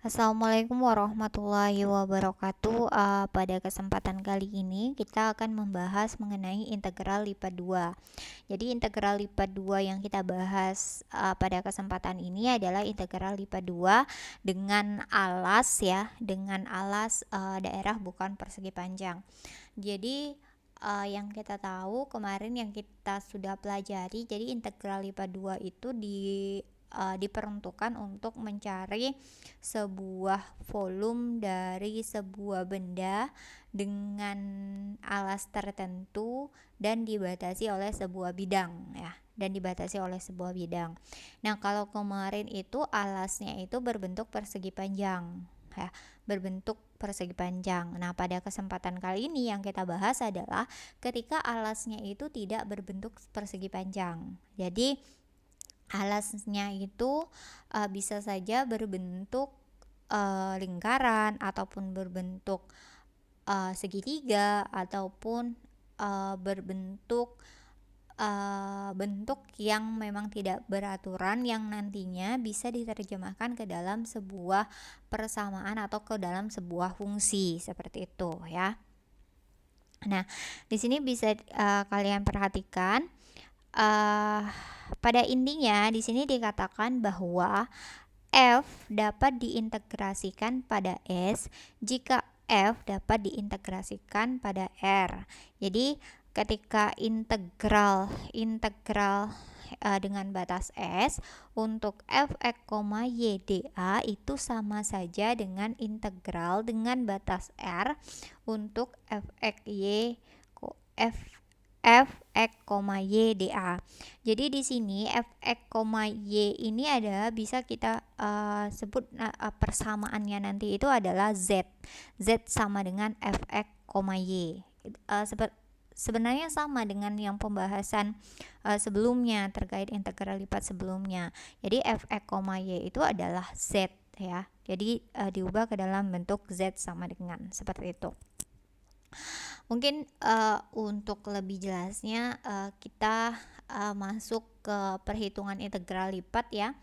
Assalamualaikum warahmatullahi wabarakatuh. Pada kesempatan kali ini kita akan membahas mengenai integral lipat 2. Jadi integral lipat 2 yang kita bahas pada kesempatan ini adalah integral lipat 2 dengan alas dengan alas daerah bukan persegi panjang. Jadi yang kita tahu kemarin yang kita sudah pelajari, jadi integral lipat 2 itu diperuntukkan untuk mencari sebuah volume dari sebuah benda dengan alas tertentu dan dibatasi oleh sebuah bidang Nah, kalau kemarin itu alasnya itu berbentuk persegi panjang Nah, pada kesempatan kali ini yang kita bahas adalah ketika alasnya itu tidak berbentuk persegi panjang. Jadi alasnya itu bisa saja berbentuk lingkaran ataupun berbentuk segitiga ataupun berbentuk bentuk yang memang tidak beraturan yang nantinya bisa diterjemahkan ke dalam sebuah persamaan atau ke dalam sebuah fungsi seperti itu ya. Nah, di sini bisa kalian perhatikan pada intinya di sini dikatakan bahwa F dapat diintegrasikan pada S jika F dapat diintegrasikan pada R. Jadi ketika integral dengan batas S untuk f(x, y, dA itu sama saja dengan integral dengan batas R untuk f(x, y, f(x, y, dA. Jadi di sini f(x, y) ini adalah bisa kita sebut persamaannya nanti itu adalah z. Z sama dengan f(x, y). Sebenarnya sama dengan yang pembahasan sebelumnya terkait integral lipat sebelumnya. Jadi f(x, y) itu adalah z ya. Jadi diubah ke dalam bentuk z sama dengan seperti itu. Mungkin untuk lebih jelasnya kita masuk ke perhitungan integral lipat ya.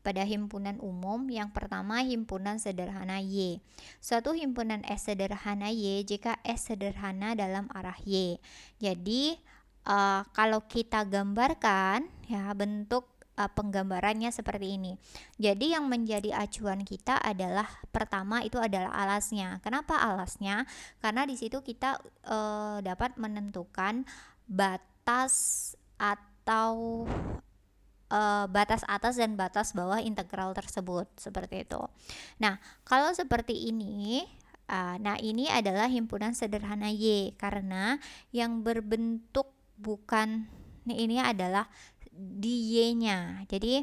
Pada himpunan umum, yang pertama himpunan sederhana Y. Suatu himpunan S sederhana Y jika S sederhana dalam arah Y. Jadi kalau kita gambarkan ya bentuk penggambarannya seperti ini. Jadi yang menjadi acuan kita adalah pertama itu adalah alasnya. Kenapa alasnya? Karena di situ kita dapat menentukan batas atau batas atas dan batas bawah integral tersebut seperti itu. Nah, kalau seperti ini, nah ini adalah himpunan sederhana Y karena yang berbentuk bukan ini adalah di Y-nya. Jadi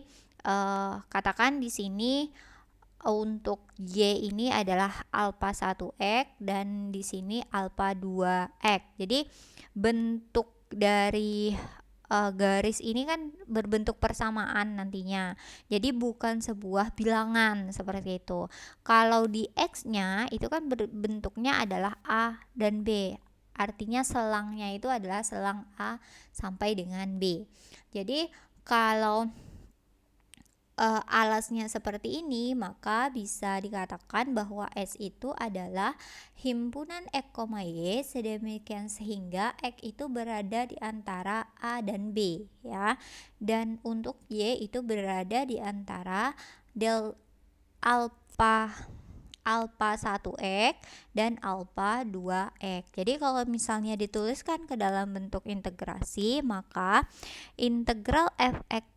katakan di sini untuk Y ini adalah alfa 1x dan di sini alfa 2x. Jadi bentuk dari garis ini kan berbentuk persamaan nantinya. Jadi bukan sebuah bilangan seperti itu. Kalau di X-nya itu kan bentuknya adalah A dan B. Artinya selangnya itu adalah selang A sampai dengan B. Jadi kalau alasnya seperti ini, maka bisa dikatakan bahwa S itu adalah himpunan X, Y sedemikian sehingga X itu berada di antara A dan B ya. Dan untuk Y itu berada di antara alfa 1x dan alfa 2x. Jadi kalau misalnya dituliskan ke dalam bentuk integrasi, maka integral fx,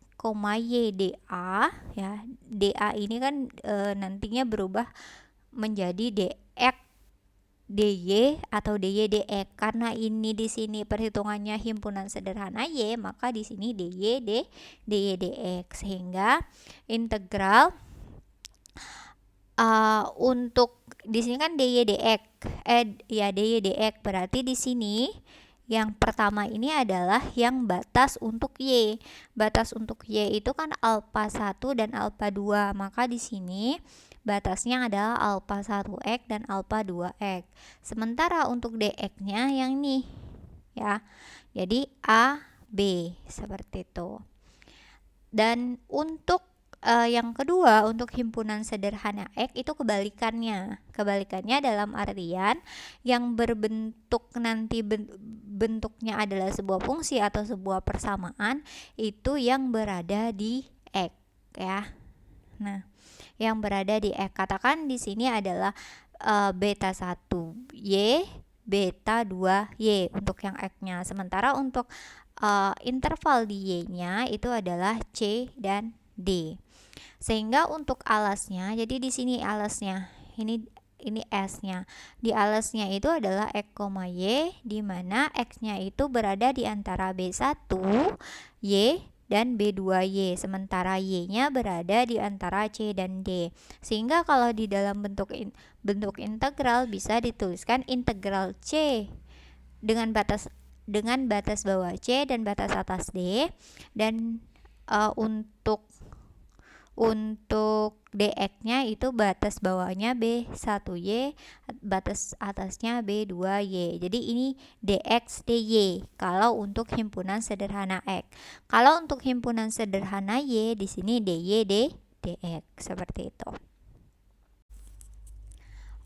y dA ya. dA ini kan nantinya berubah menjadi dx dy atau dy dx. Karena ini di sini perhitungannya himpunan sederhana y, maka di sini dy dx sehingga integral untuk di sini kan dy dx dy dx berarti di sini yang pertama ini adalah yang batas untuk y. Batas untuk y itu kan alfa 1 dan alfa 2. Maka di sini batasnya adalah alfa 1x dan alfa 2x. Sementara untuk dx-nya yang ini ya. Jadi A, B seperti itu. Dan untuk yang kedua, untuk himpunan sederhana X itu kebalikannya. Kebalikannya dalam artian yang berbentuk nanti bentuknya adalah sebuah fungsi atau sebuah persamaan itu yang berada di X ya. Nah, yang berada di X, katakan di sini adalah beta 1 Y, beta 2 Y untuk yang X-nya. Sementara untuk interval di Y-nya itu adalah C dan D. Sehingga untuk alasnya, jadi di sini alasnya, ini S-nya. Di alasnya itu adalah X, Y, di mana X-nya itu berada di antara B1, Y, dan B2Y, sementara Y-nya berada di antara C dan D. Sehingga kalau di dalam bentuk integral bisa dituliskan integral C dengan batas bawah C dan batas atas D, dan untuk dx-nya itu batas bawahnya B1y, batas atasnya B2y. Jadi ini dx dy kalau untuk himpunan sederhana X. Kalau untuk himpunan sederhana Y, di sini dy dx seperti itu.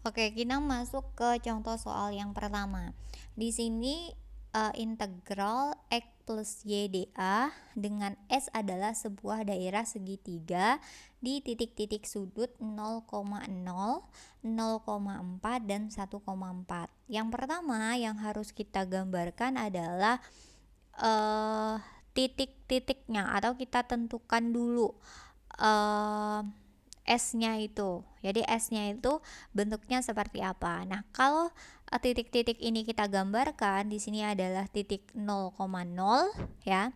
Oke, kita masuk ke contoh soal yang pertama. Di sini integral X plus Y dA dengan S adalah sebuah daerah segitiga di titik-titik sudut 0,0, 0,4, dan 1,4. Yang pertama yang harus kita gambarkan adalah titik-titiknya, atau kita tentukan dulu S-nya itu. Jadi S-nya itu bentuknya seperti apa. Nah, kalau titik-titik ini kita gambarkan, di sini adalah titik 0,0 ya.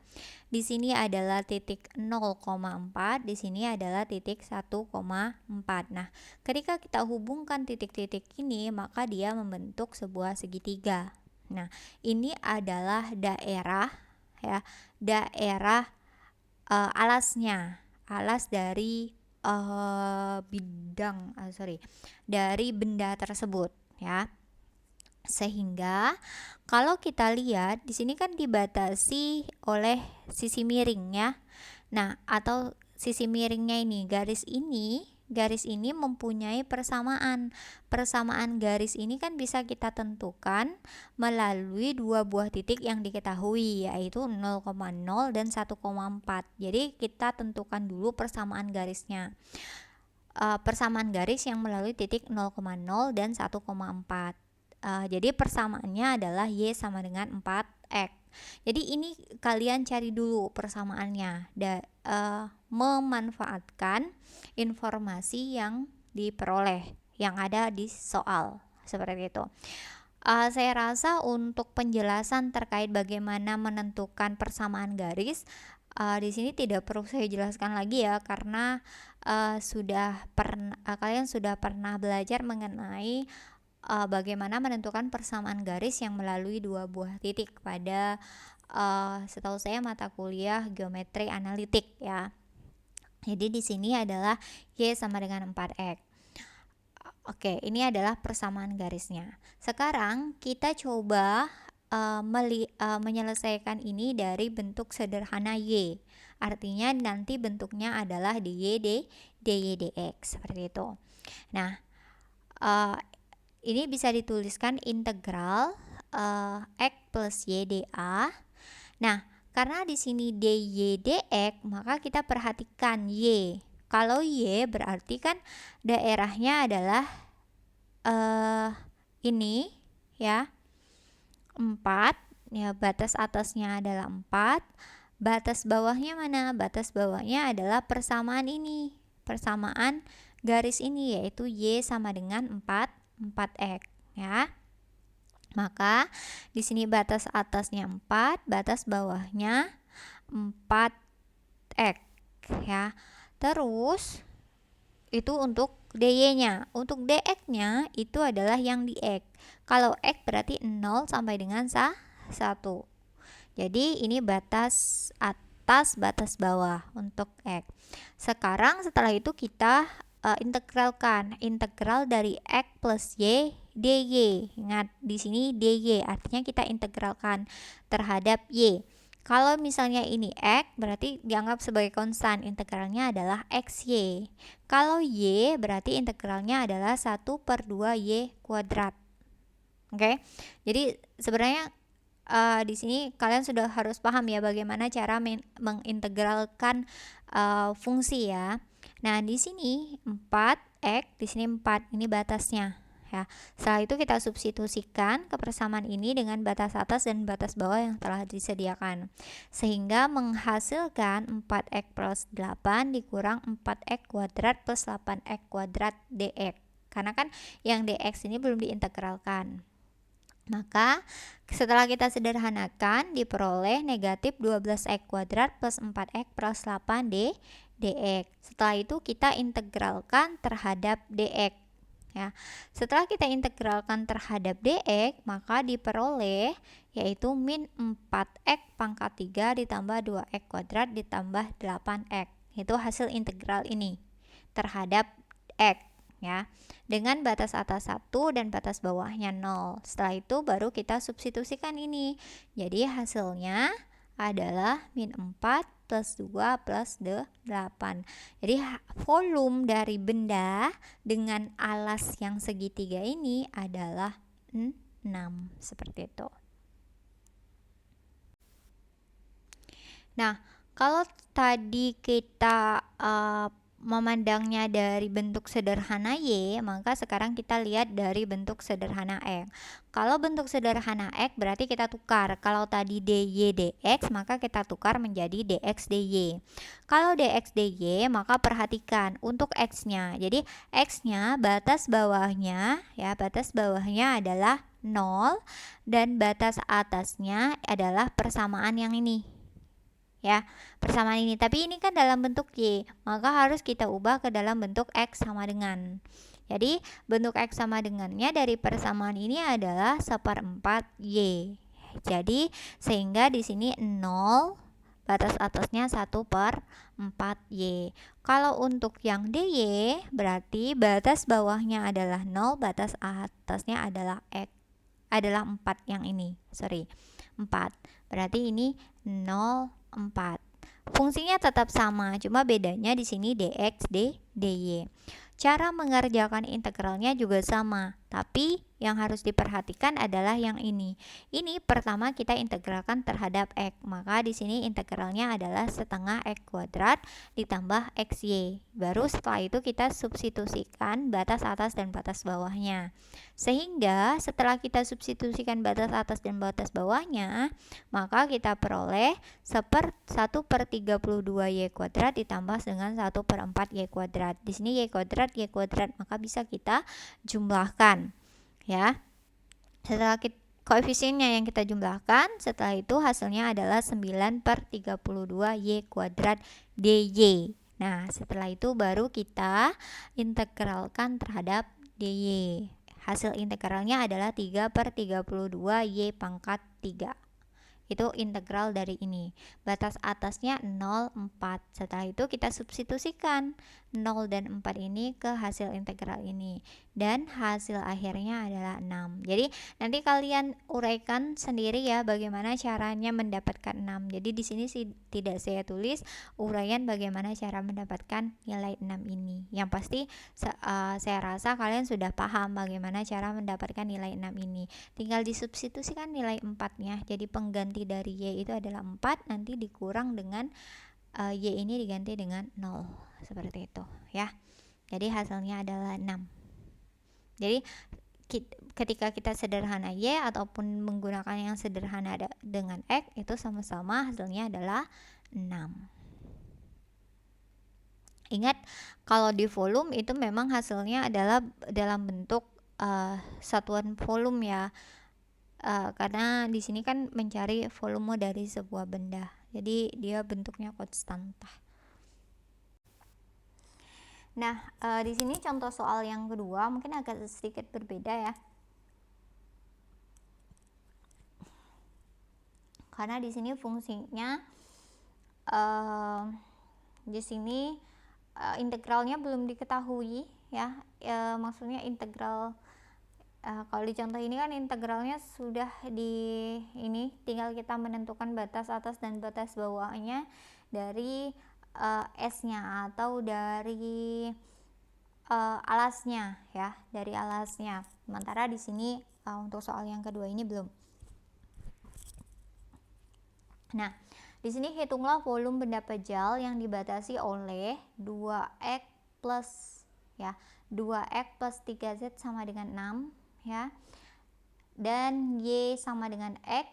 Di sini adalah titik 0,4, di sini adalah titik 1,4. Nah, ketika kita hubungkan titik-titik ini, maka dia membentuk sebuah segitiga. Nah, ini adalah daerah ya, daerah alasnya, alas dari dari benda tersebut ya. Sehingga kalau kita lihat di sini kan dibatasi oleh sisi miring ya. Nah, atau sisi miringnya ini, garis ini mempunyai persamaan. Persamaan garis ini kan bisa kita tentukan melalui dua buah titik yang diketahui, yaitu 0,0 dan 1,4. Jadi kita tentukan dulu persamaan garisnya. Persamaan garis yang melalui titik 0,0 dan 1,4. Jadi persamaannya adalah Y sama dengan 4X. Jadi ini kalian cari dulu persamaannya, memanfaatkan informasi yang diperoleh, yang ada di soal, seperti itu. Saya rasa untuk penjelasan terkait bagaimana menentukan persamaan garis, di sini tidak perlu saya jelaskan lagi ya, karena kalian sudah pernah belajar mengenai bagaimana menentukan persamaan garis yang melalui dua buah titik pada setahu saya mata kuliah geometri analitik ya. Jadi di sini adalah Y sama dengan 4X. Oke, ini adalah persamaan garisnya. Sekarang kita coba menyelesaikan ini dari bentuk sederhana Y. Artinya nanti bentuknya adalah dy dx seperti itu. Nah, ini bisa dituliskan integral X plus Y dA. Nah, karena di sini dy dx, maka kita perhatikan Y. Kalau Y berarti kan daerahnya adalah ini ya, 4 ya, batas atasnya adalah 4. Batas bawahnya mana? Batas bawahnya adalah persamaan ini, persamaan garis ini, yaitu Y sama dengan 4X ya. Maka di sini batas atasnya 4, batas bawahnya 4X ya. Terus itu untuk dy-nya. Untuk dx-nya itu adalah yang di X. Kalau X berarti 0 sampai dengan 1. Jadi ini batas atas, batas bawah untuk X. Sekarang setelah itu kita integralkan. Integral dari X plus Y dy. Ingat di sini dy, artinya kita integralkan terhadap Y. Kalau misalnya ini X, berarti dianggap sebagai konstan, integralnya adalah XY. Kalau Y, berarti integralnya adalah 1/2Y kuadrat. Oke, jadi sebenarnya di sini kalian sudah harus paham ya bagaimana cara mengintegralkan fungsi ya. Nah, di sini 4x, di sini 4, ini batasnya ya. Setelah itu kita substitusikan kepersamaan ini dengan batas atas dan batas bawah yang telah disediakan. Sehingga menghasilkan 4x plus 8 dikurang 4x kuadrat plus 8x kuadrat dx. Karena kan yang dx ini belum diintegralkan. Maka setelah kita sederhanakan diperoleh negatif 12x kuadrat plus 4x plus 8 dx. Setelah itu kita integralkan terhadap dx ya. Setelah kita integralkan terhadap dx, maka diperoleh yaitu min 4x pangkat 3 ditambah 2x kuadrat ditambah 8x. Itu hasil integral ini terhadap x ya, dengan batas atas 1 dan batas bawahnya 0. Setelah itu baru kita substitusikan ini. Jadi hasilnya adalah min 4 plus 2 plus 8. Jadi volume dari benda dengan alas yang segitiga ini adalah 6. Seperti itu. Nah, kalau tadi kita memandangnya dari bentuk sederhana Y, maka sekarang kita lihat dari bentuk sederhana X. Kalau bentuk sederhana X berarti kita tukar. Kalau tadi dy dx, maka kita tukar menjadi dx dy. Kalau dx dy, maka perhatikan untuk x-nya. Jadi x-nya batas bawahnya ya, batas bawahnya adalah 0 dan batas atasnya adalah persamaan yang ini. Ya, persamaan ini, tapi ini kan dalam bentuk Y, maka harus kita ubah ke dalam bentuk X sama dengan. Jadi bentuk X sama dengannya dari persamaan ini adalah 1/4 Y. Jadi sehingga di sini 0, batas atasnya 1/4 Y. Kalau untuk yang DY berarti batas bawahnya adalah 0, batas atasnya adalah X, adalah 4 yang ini, 4. Berarti ini 0, 4. Fungsinya tetap sama, cuma bedanya di sini dx dy. Cara mengerjakan integralnya juga sama, tapi yang harus diperhatikan adalah yang ini. Ini pertama kita integralkan terhadap x, maka di sini integralnya adalah setengah x kuadrat ditambah xy. Baru setelah itu kita substitusikan batas atas dan batas bawahnya. Sehingga setelah kita substitusikan batas atas dan batas bawahnya, maka kita peroleh 1/32y kuadrat ditambah dengan 1/4 y kuadrat. Di sini y kuadrat, maka bisa kita jumlahkan ya. Setelah koefisiennya yang kita jumlahkan, setelah itu hasilnya adalah 9/32y kuadrat dy. Nah, setelah itu baru kita integralkan terhadap dy. Hasil integralnya adalah 3/32y pangkat 3. Itu integral dari ini. Batas atasnya 0, 4. Setelah itu kita substitusikan 0 dan 4 ini ke hasil integral ini. Dan hasil akhirnya adalah 6. Jadi nanti kalian uraikan sendiri ya bagaimana caranya mendapatkan 6. Jadi di sini tidak saya tulis uraian bagaimana cara mendapatkan nilai 6 ini. Yang pasti saya rasa kalian sudah paham bagaimana cara mendapatkan nilai 6 ini. Tinggal disubstitusikan nilai 4-nya. Jadi pengganti dari Y itu adalah 4, nanti dikurang dengan Y ini diganti dengan 0, seperti itu ya. Jadi hasilnya adalah 6. Jadi ketika kita sederhana Y ataupun menggunakan yang sederhana dengan X, itu sama-sama hasilnya adalah 6. Ingat, kalau di volume itu memang hasilnya adalah dalam bentuk satuan volume ya. Karena di sini kan mencari volume dari sebuah benda, jadi dia bentuknya konstanta. Nah, di sini contoh soal yang kedua mungkin agak sedikit berbeda ya, karena di sini fungsinya di sini integralnya belum diketahui ya, maksudnya integral kalau di contoh ini kan integralnya sudah di ini, tinggal kita menentukan batas atas dan batas bawahnya dari S-nya atau dari alasnya ya, dari alasnya. Sementara di sini untuk soal yang kedua ini belum. Nah, di sini hitunglah volume benda pejal yang dibatasi oleh 2x plus ya, 2x plus 3z sama dengan 6 ya. Dan y sama dengan x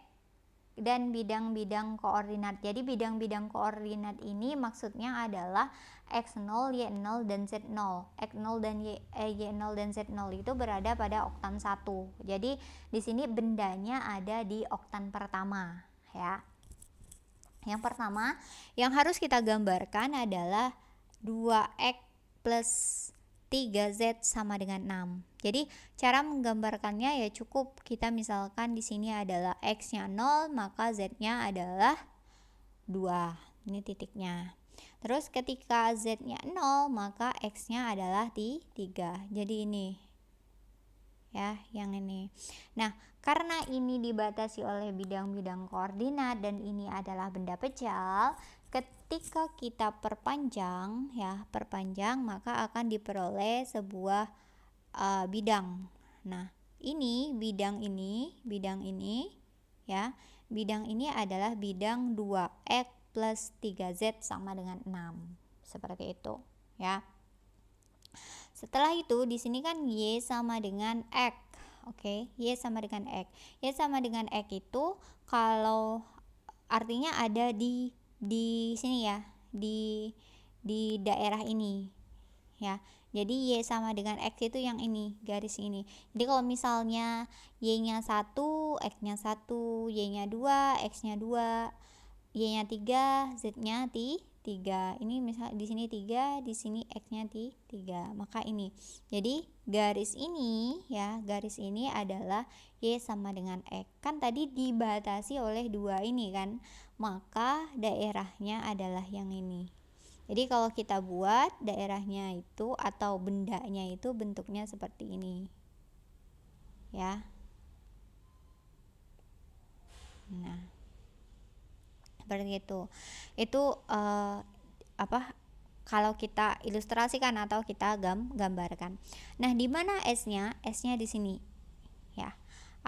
dan bidang-bidang koordinat. Jadi bidang-bidang koordinat ini maksudnya adalah x0, y0 dan z0. X0 dan y0 dan z0 itu berada pada oktan 1. Jadi di sini bendanya ada di oktan pertama ya. Yang pertama yang harus kita gambarkan adalah 2x plus 3z sama dengan 6. Jadi cara menggambarkannya ya cukup kita misalkan di sini adalah x-nya 0, maka z-nya adalah 2. Ini titiknya. Terus ketika z-nya 0, maka x-nya adalah di 3. Jadi ini ya, yang ini. Nah, karena ini dibatasi oleh bidang-bidang koordinat dan ini adalah benda pejal, ketika kita perpanjang ya, maka akan diperoleh sebuah bidang. Nah, ini bidang ini ya. Bidang ini adalah bidang 2x plus 3z sama dengan 6. Seperti itu ya. Setelah itu di sini kan y sama dengan x. Oke, y sama dengan x. Y sama dengan x itu kalau artinya ada di sini ya, di daerah ini ya. Jadi y sama dengan x itu yang ini, garis ini. Jadi kalau misalnya y-nya 1, x-nya 1, y-nya 2, x-nya 2, y-nya 3, z-nya 3. Ini misal di sini 3, di sini x-nya 3. Maka ini. Jadi garis ini ya, garis ini adalah y sama dengan x. Kan tadi dibatasi oleh 2 ini kan. Maka daerahnya adalah yang ini. Jadi kalau kita buat daerahnya itu atau bendanya itu bentuknya seperti ini. Ya. Nah, seperti itu kalau kita ilustrasikan atau kita gambarkan. Nah, di mana S-nya? S-nya di sini ya,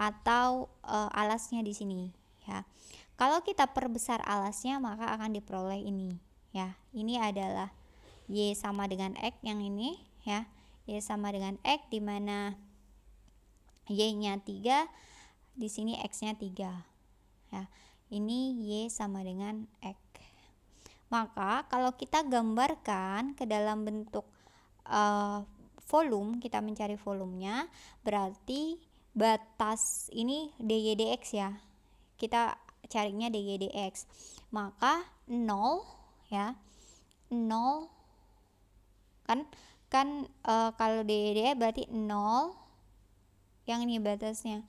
atau alasnya di sini ya. Kalau kita perbesar alasnya maka akan diperoleh ini ya. Ini adalah y sama dengan x yang ini ya, y sama dengan x, di mana y-nya 3, di sini x-nya 3 ya. Ini y sama dengan x. Maka kalau kita gambarkan ke dalam bentuk volume, kita mencari volumenya, berarti batas ini dy dx ya. Kita carinya dy dx. Maka 0 ya. 0 kan kalau dy dx berarti 0, yang ini batasnya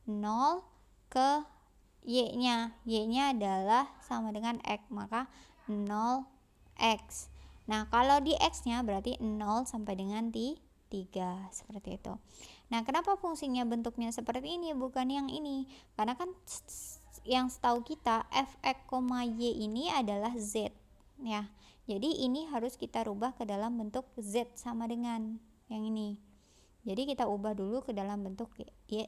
0 ke y-nya adalah sama dengan x, maka 0x. Nah, kalau di x-nya berarti 0 sampai dengan 3, seperti itu. Nah, kenapa fungsinya bentuknya seperti ini bukan yang ini? Karena kan yang setahu kita fx, y ini adalah z ya. Jadi ini harus kita rubah ke dalam bentuk z sama dengan yang ini. Jadi kita ubah dulu ke dalam bentuk y,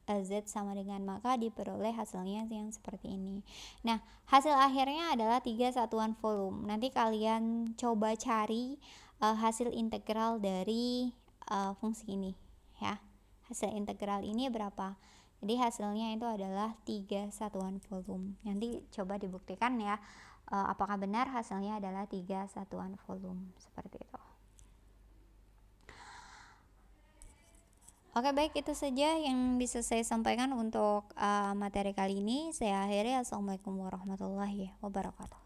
z sama dengan, maka diperoleh hasilnya yang seperti ini. Nah, hasil akhirnya adalah 3 satuan volume. Nanti kalian coba cari hasil integral dari fungsi ini ya. Hasil integral ini berapa? Jadi hasilnya itu adalah 3 satuan volume. Nanti coba dibuktikan ya, apakah benar hasilnya adalah 3 satuan volume, seperti itu. Oke, baik, itu saja yang bisa saya sampaikan untuk materi kali ini. Saya akhiri. Assalamualaikum warahmatullahi wabarakatuh.